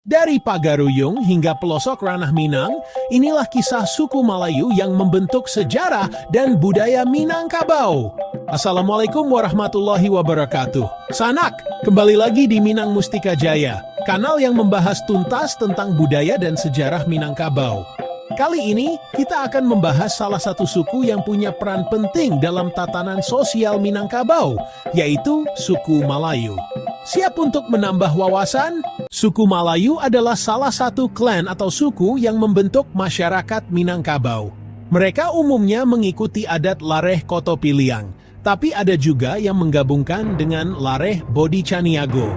Dari Pagaruyung hingga pelosok ranah Minang, inilah kisah suku Malayu yang membentuk sejarah dan budaya Minangkabau. Assalamualaikum warahmatullahi wabarakatuh. Sanak, kembali lagi di Minang Mustika Jaya, kanal yang membahas tuntas tentang budaya dan sejarah Minangkabau. Kali ini, kita akan membahas salah satu suku yang punya peran penting dalam tatanan sosial Minangkabau, yaitu suku Malayu. Siap untuk menambah wawasan? Suku Malayu adalah salah satu klan atau suku yang membentuk masyarakat Minangkabau. Mereka umumnya mengikuti adat Lareh Kotopiliang, tapi ada juga yang menggabungkan dengan Lareh Bodi Caniago.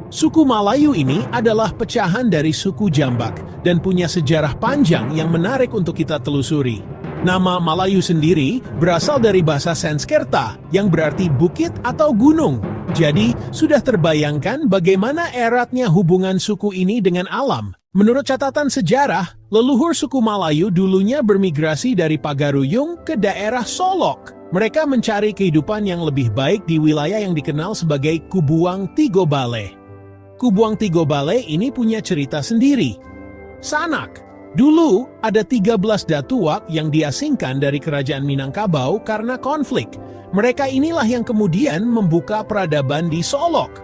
Suku Malayu ini adalah pecahan dari suku Jambak dan punya sejarah panjang yang menarik untuk kita telusuri. Nama Malayu sendiri berasal dari bahasa Sanskerta yang berarti bukit atau gunung. Jadi, sudah terbayangkan bagaimana eratnya hubungan suku ini dengan alam. Menurut catatan sejarah, leluhur suku Malayu dulunya bermigrasi dari Pagaruyung ke daerah Solok. Mereka mencari kehidupan yang lebih baik di wilayah yang dikenal sebagai Kubuang Tigo Bale. Kubuang Tigo Bale ini punya cerita sendiri. Sanak, dulu ada 13 Datuak yang diasingkan dari kerajaan Minangkabau karena konflik. Mereka inilah yang kemudian membuka peradaban di Solok.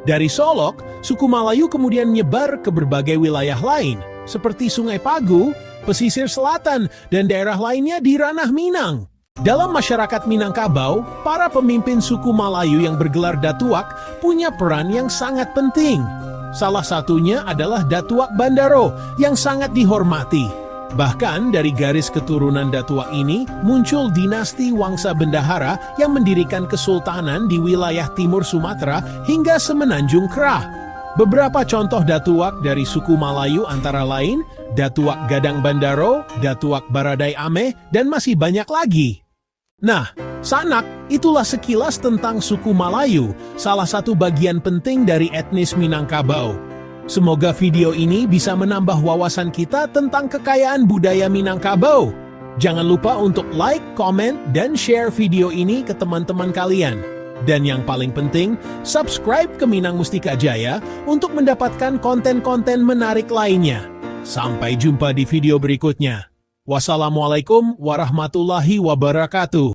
Dari Solok, suku Malayu kemudian menyebar ke berbagai wilayah lain, seperti Sungai Pagu, pesisir selatan, dan daerah lainnya di ranah Minang. Dalam masyarakat Minangkabau, para pemimpin suku Malayu yang bergelar Datuak punya peran yang sangat penting. Salah satunya adalah Datuak Bandaro yang sangat dihormati. Bahkan dari garis keturunan Datuak ini muncul dinasti Wangsa Bendahara yang mendirikan kesultanan di wilayah timur Sumatera hingga Semenanjung Krah. Beberapa contoh Datuak dari suku Malayu antara lain Datuak Gadang Bandaro, Datuak Baradai Ameh, dan masih banyak lagi. Nah, Sanak, itulah sekilas tentang suku Malayu, salah satu bagian penting dari etnis Minangkabau. Semoga video ini bisa menambah wawasan kita tentang kekayaan budaya Minangkabau. Jangan lupa untuk like, komen, dan share video ini ke teman-teman kalian. Dan yang paling penting, subscribe ke Minang Mustika Jaya untuk mendapatkan konten-konten menarik lainnya. Sampai jumpa di video berikutnya. Wassalamualaikum warahmatullahi wabarakatuh.